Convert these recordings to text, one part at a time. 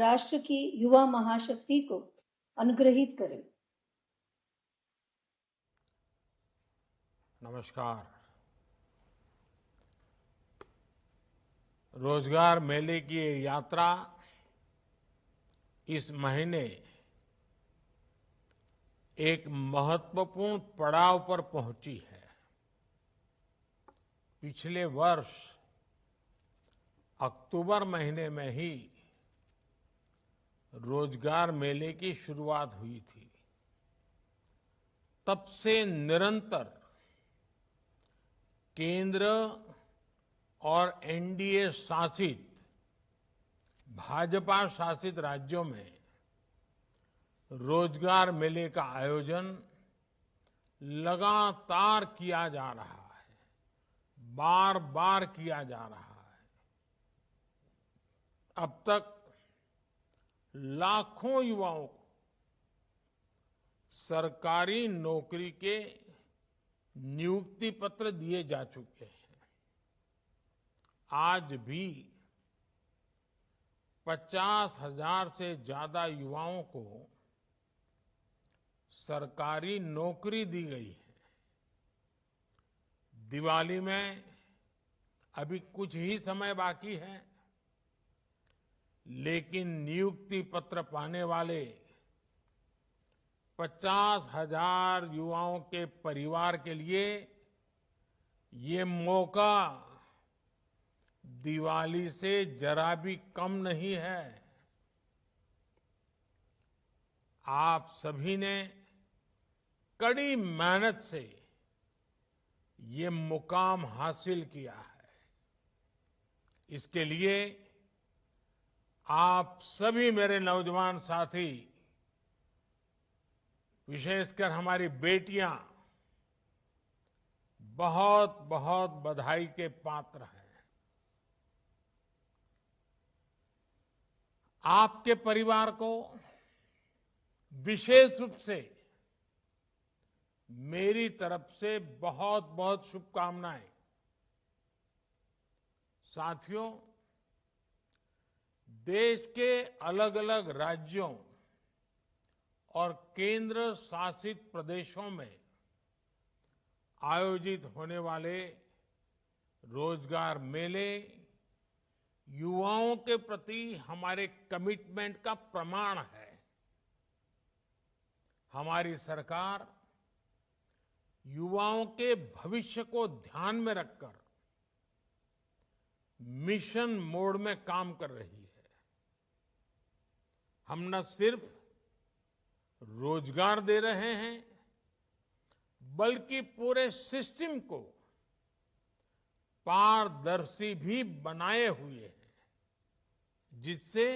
राष्ट्र की युवा महाशक्ति को अनुग्रहित करे। नमस्कार। रोजगार मेले की ये यात्रा इस महीने एक महत्वपूर्ण पड़ाव पर पहुंची है। पिछले वर्ष अक्टूबर महीने में ही रोजगार मेले की शुरुआत हुई थी। तब से निरंतर केंद्र और एनडीए शासित भाजपा शासित राज्यों में रोजगार मेले का आयोजन लगातार किया जा रहा है, बार बार किया जा रहा है। अब तक लाखों युवाओं को सरकारी नौकरी के नियुक्ति पत्र दिए जा चुके हैं। आज भी 50,000 से ज्यादा युवाओं को सरकारी नौकरी दी गई है। दिवाली में अभी कुछ ही समय बाकी है, लेकिन नियुक्ति पत्र पाने वाले 50,000 युवाओं के परिवार के लिए ये मौका दिवाली से जरा भी कम नहीं है। आप सभी ने कड़ी मेहनत से ये मुकाम हासिल किया है। इसके लिए आप सभी मेरे नौजवान साथी, विशेषकर हमारी बेटियां, बहुत बहुत बधाई के पात्र हैं। आपके परिवार को विशेष रूप से मेरी तरफ से बहुत बहुत शुभकामनाएं। साथियों, देश के अलग अलग राज्यों और केंद्र शासित प्रदेशों में आयोजित होने वाले रोजगार मेले युवाओं के प्रति हमारे कमिटमेंट का प्रमाण है। हमारी सरकार युवाओं के भविष्य को ध्यान में रखकर मिशन मोड में काम कर रही है। हम न सिर्फ रोजगार दे रहे हैं, बल्कि पूरे सिस्टम को पारदर्शी भी बनाए हुए हैं, जिससे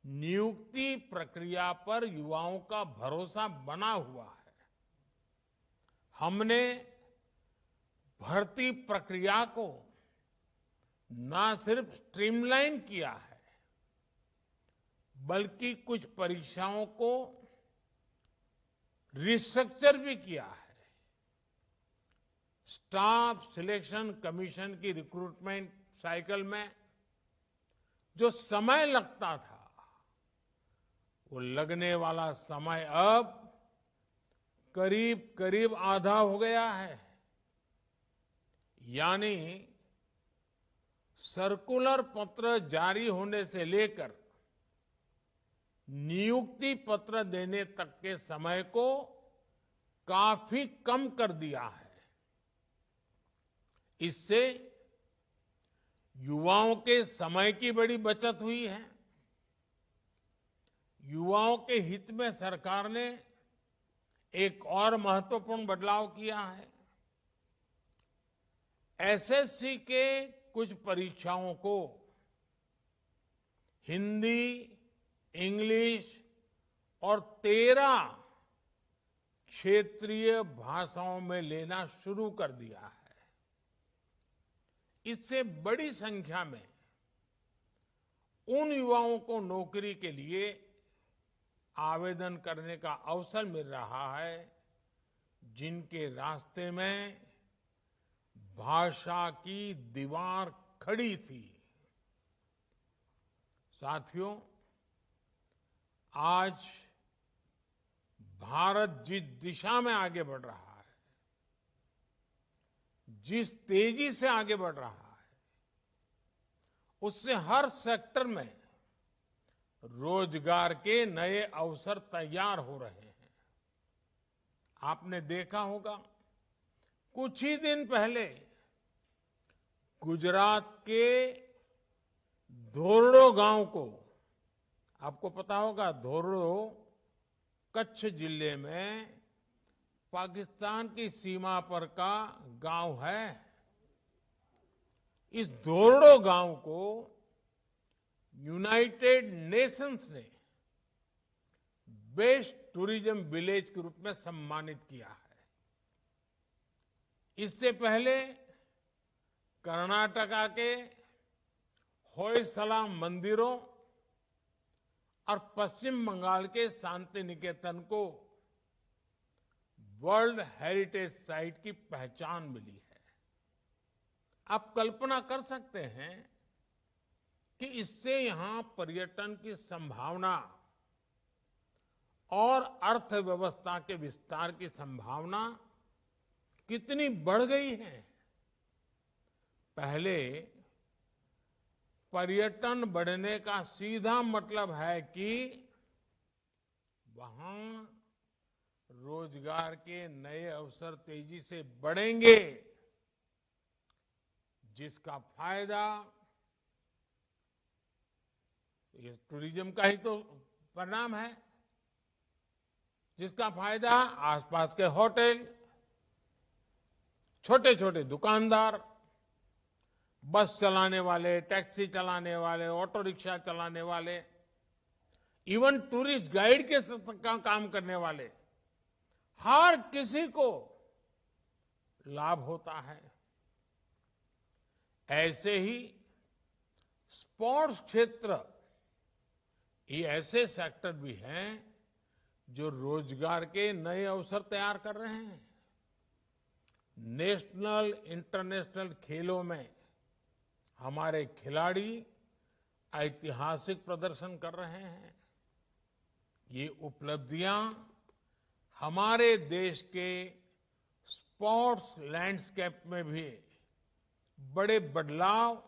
नियुक्ति प्रक्रिया पर युवाओं का भरोसा बना हुआ है। हमने भर्ती प्रक्रिया को न सिर्फ स्ट्रीमलाइन किया है, बल्कि कुछ परीक्षाओं को रिस्ट्रक्चर भी किया है। स्टाफ सिलेक्शन कमीशन की रिक्रूटमेंट साइकिल में जो समय लगता था, वो लगने वाला समय अब करीब करीब आधा हो गया है। यानी सर्कुलर पत्र जारी होने से लेकर नियुक्ति पत्र देने तक के समय को काफी कम कर दिया है। इससे युवाओं के समय की बड़ी बचत हुई है। युवाओं के हित में सरकार ने एक और महत्वपूर्ण बदलाव किया है। एसएससी के कुछ परीक्षाओं को हिंदी, इंग्लिश और 13 क्षेत्रीय भाषाओं में लेना शुरू कर दिया है। इससे बड़ी संख्या में उन युवाओं को नौकरी के लिए आवेदन करने का अवसर मिल रहा है, जिनके रास्ते में भाषा की दीवार खड़ी थी। साथियों, आज भारत जिस दिशा में आगे बढ़ रहा है, जिस तेजी से आगे बढ़ रहा है, उससे हर सेक्टर में रोजगार के नए अवसर तैयार हो रहे हैं। आपने देखा होगा, कुछ ही दिन पहले गुजरात के धोरडो गांव को, आपको पता होगा धोरडो कच्छ जिले में पाकिस्तान की सीमा पर का गांव है। इस धोरडो गांव को यूनाइटेड नेशंस ने बेस्ट टूरिज्म विलेज के रूप में सम्मानित किया है। इससे पहले कर्नाटका के होयसला मंदिरों और पश्चिम बंगाल के शांति निकेतन को वर्ल्ड हेरिटेज साइट की पहचान मिली है। आप कल्पना कर सकते हैं कि इससे यहां पर्यटन की संभावना और अर्थव्यवस्था के विस्तार की संभावना कितनी बढ़ गई है। पहले पर्यटन बढ़ने का सीधा मतलब है कि वहां रोजगार के नए अवसर तेजी से बढ़ेंगे, जिसका फायदा ये टूरिज्म का ही तो परिणाम है, जिसका फायदा आसपास के होटल, छोटे छोटे दुकानदार, बस चलाने वाले, टैक्सी चलाने वाले, ऑटो रिक्शा चलाने वाले, इवन टूरिस्ट गाइड के काम करने वाले, हर किसी को लाभ होता है। ऐसे ही स्पोर्ट्स क्षेत्र, ये ऐसे सेक्टर भी हैं जो रोजगार के नए अवसर तैयार कर रहे हैं। नेशनल इंटरनेशनल खेलों में हमारे खिलाड़ी ऐतिहासिक प्रदर्शन कर रहे हैं। ये उपलब्धियां हमारे देश के स्पोर्ट्स लैंडस्केप में भी बड़े बदलाव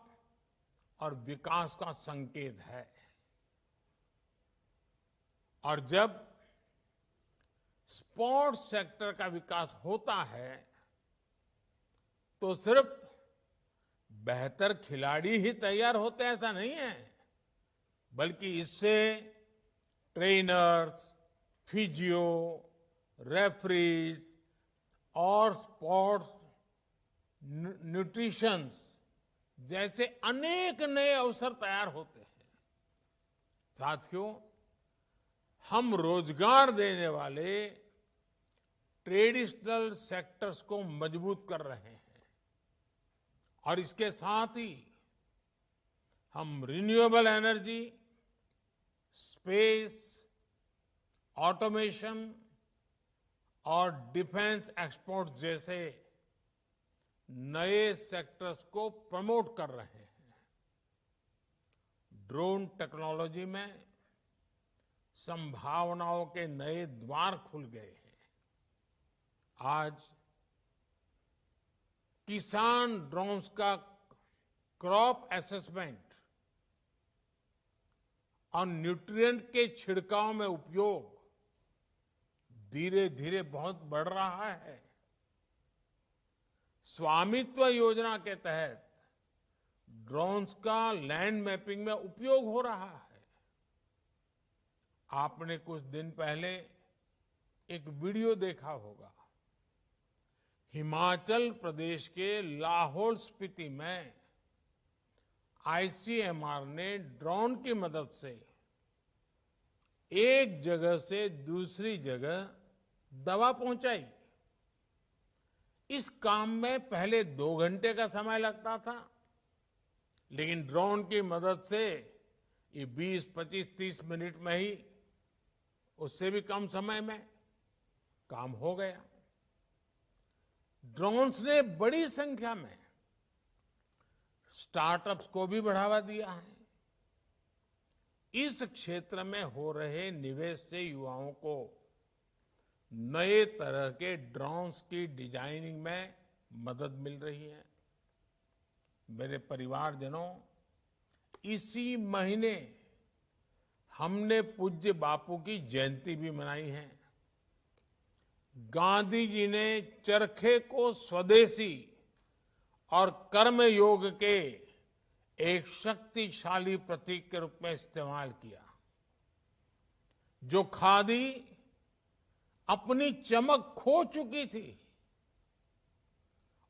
और विकास का संकेत है। और जब स्पोर्ट्स सेक्टर का विकास होता है तो सिर्फ बेहतर खिलाड़ी ही तैयार होते हैं ऐसा नहीं है, बल्कि इससे ट्रेनर्स, फिजियो, रेफरीज और स्पोर्ट्स न्यूट्रिशंस जैसे अनेक नए अवसर तैयार होते हैं। साथियों, हम रोजगार देने वाले ट्रेडिशनल सेक्टर्स को मजबूत कर रहे हैं और इसके साथ ही हम रिन्यूएबल एनर्जी, स्पेस, ऑटोमेशन और डिफेंस एक्सपोर्ट जैसे नए सेक्टर्स को प्रमोट कर रहे हैं। ड्रोन टेक्नोलॉजी में संभावनाओं के नए द्वार खुल गए हैं। आज किसान ड्रोन्स का क्रॉप असेसमेंट और न्यूट्रिएंट के छिड़काव में उपयोग धीरे धीरे बहुत बढ़ रहा है। स्वामित्व योजना के तहत ड्रोन्स का लैंड मैपिंग में उपयोग हो रहा है। आपने कुछ दिन पहले एक वीडियो देखा होगा। हिमाचल प्रदेश के लाहौल स्पीति में आईसीएमआर ने ड्रोन की मदद से एक जगह से दूसरी जगह दवा पहुंचाई। इस काम में पहले 2 घंटे का समय लगता था, लेकिन ड्रोन की मदद से ये 20, 25, 30 मिनट में ही, उससे भी कम समय में काम हो गया। ड्रोन्स ने बड़ी संख्या में स्टार्टअप्स को भी बढ़ावा दिया है। इस क्षेत्र में हो रहे निवेश से युवाओं को नए तरह के ड्रोन्स की डिजाइनिंग में मदद मिल रही है। मेरे परिवारजनों, इसी महीने हमने पूज्य बापू की जयंती भी मनाई है। गांधी जी ने चरखे को स्वदेशी और कर्मयोग के एक शक्तिशाली प्रतीक के रूप में इस्तेमाल किया। जो खादी अपनी चमक खो चुकी थी,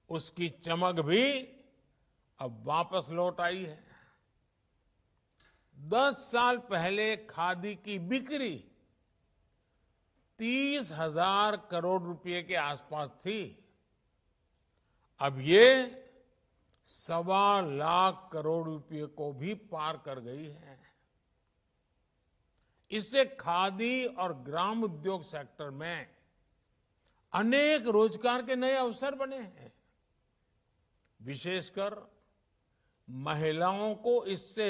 उसकी चमक भी अब वापस लौट आई है। 10 साल पहले खादी की बिक्री 30,000 करोड़ रुपए के आसपास थी। अब ये 1.25 करोड़ रुपए को भी पार कर गई है। इससे खादी और ग्राम उद्योग सेक्टर में अनेक रोजगार के नए अवसर बने हैं। विशेषकर महिलाओं को इससे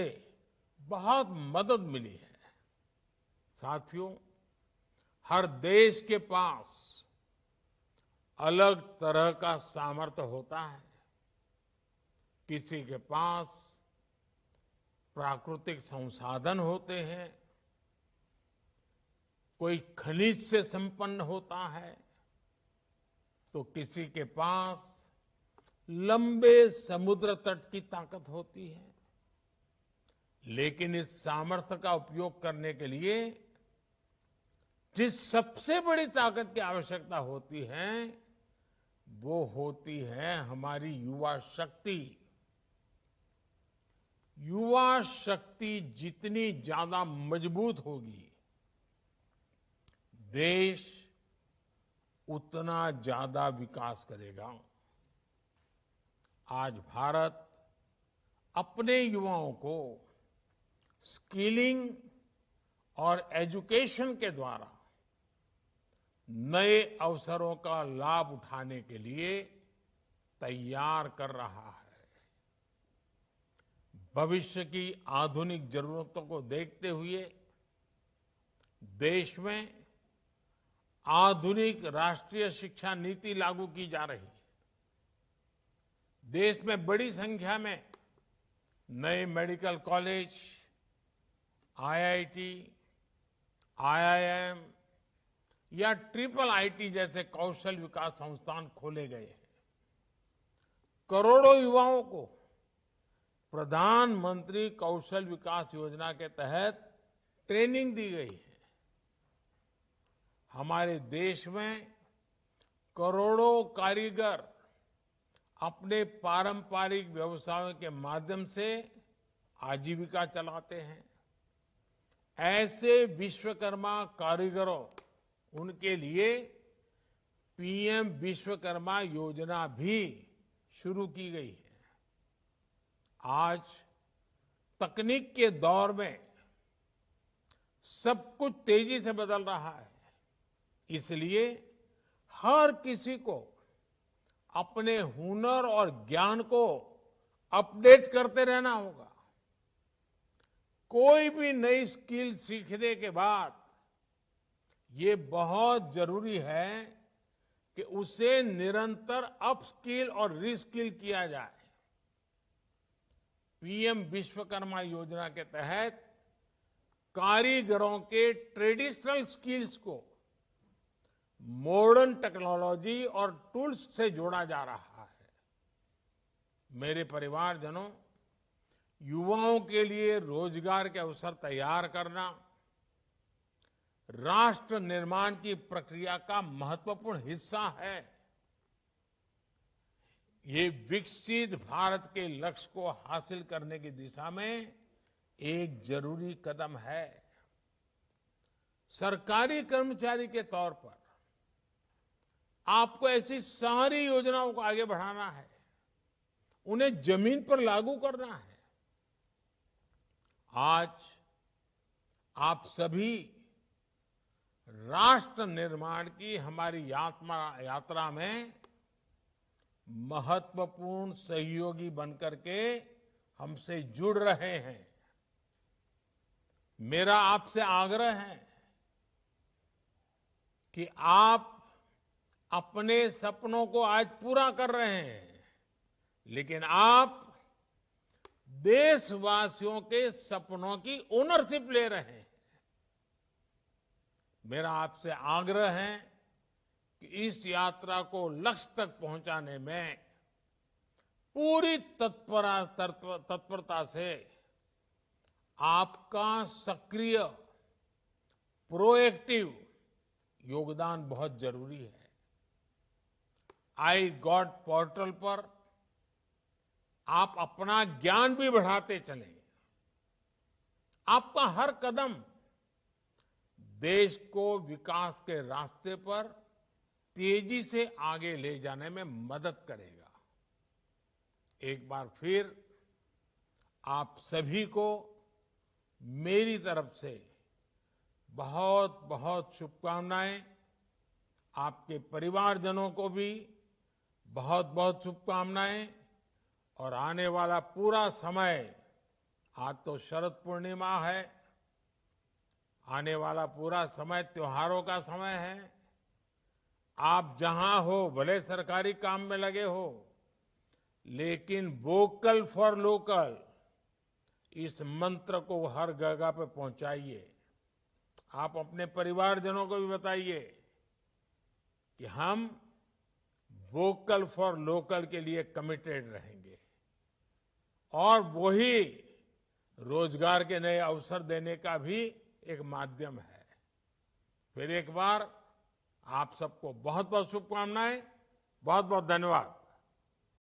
बहुत मदद मिली है। साथियों, हर देश के पास अलग तरह का सामर्थ्य होता है। किसी के पास प्राकृतिक संसाधन होते हैं, कोई खनिज से संपन्न होता है, तो किसी के पास लंबे समुद्र तट की ताकत होती है। लेकिन इस सामर्थ्य का उपयोग करने के लिए जिस सबसे बड़ी ताकत की आवश्यकता होती है, वो होती है हमारी युवा शक्ति। युवा शक्ति जितनी ज्यादा मजबूत होगी, देश उतना ज्यादा विकास करेगा। आज भारत अपने युवाओं को स्किलिंग और एजुकेशन के द्वारा नए अवसरों का लाभ उठाने के लिए तैयार कर रहा है। भविष्य की आधुनिक जरूरतों को देखते हुए देश में आधुनिक राष्ट्रीय शिक्षा नीति लागू की जा रही है। देश में बड़ी संख्या में नए मेडिकल कॉलेज, आईआईटी, आईआईएम या ट्रिपल आईटी जैसे कौशल विकास संस्थान खोले गए हैं। करोड़ों युवाओं को प्रधानमंत्री कौशल विकास योजना के तहत ट्रेनिंग दी गई है। हमारे देश में करोड़ों कारीगर अपने पारंपरिक व्यवसायों के माध्यम से आजीविका चलाते हैं। ऐसे विश्वकर्मा कारीगरों, उनके लिए पीएम विश्वकर्मा योजना भी शुरू की गई है। आज तकनीक के दौर में सब कुछ तेजी से बदल रहा है, इसलिए हर किसी को अपने हुनर और ज्ञान को अपडेट करते रहना होगा। कोई भी नई स्किल सीखने के बाद ये बहुत जरूरी है कि उसे निरंतर अपस्किल और रिस्किल किया जाए। पीएम विश्वकर्मा योजना के तहत कारीगरों के ट्रेडिशनल स्किल्स को मॉडर्न टेक्नोलॉजी और टूल्स से जोड़ा जा रहा है। मेरे परिवारजनों, युवाओं के लिए रोजगार के अवसर तैयार करना राष्ट्र निर्माण की प्रक्रिया का महत्वपूर्ण हिस्सा है। ये विकसित भारत के लक्ष्य को हासिल करने की दिशा में एक जरूरी कदम है। सरकारी कर्मचारी के तौर पर आपको ऐसी सारी योजनाओं को आगे बढ़ाना है, उन्हें जमीन पर लागू करना है। आज आप सभी राष्ट्र निर्माण की हमारी यात्रा में महत्वपूर्ण सहयोगी बनकर के हमसे जुड़ रहे हैं। मेरा आपसे आग्रह है कि आप अपने सपनों को आज पूरा कर रहे हैं, लेकिन आप देशवासियों के सपनों की ओनरशिप ले रहे हैं। मेरा आपसे आग्रह है कि इस यात्रा को लक्ष्य तक पहुंचाने में पूरी तत्परता से आपका सक्रिय प्रोएक्टिव योगदान बहुत जरूरी है। आई गॉट पोर्टल पर आप अपना ज्ञान भी बढ़ाते चलें। आपका हर कदम देश को विकास के रास्ते पर तेजी से आगे ले जाने में मदद करेगा। एक बार फिर आप सभी को मेरी तरफ से बहुत बहुत शुभकामनाएं। आपके परिवारजनों को भी बहुत बहुत शुभकामनाएं। और आने वाला पूरा समय, आज तो शरद पूर्णिमा है, आने वाला पूरा समय त्योहारों का समय है। आप जहां हो, भले सरकारी काम में लगे हो, लेकिन वोकल फॉर लोकल इस मंत्र को हर जगह पे पहुंचाइए। आप अपने परिवारजनों को भी बताइए कि हम वोकल फॉर लोकल के लिए कमिटेड रहेंगे, और वही रोजगार के नए अवसर देने का भी एक माध्यम है। फिर एक बार आप सबको बहुत बहुत शुभकामनाएं, बहुत बहुत धन्यवाद।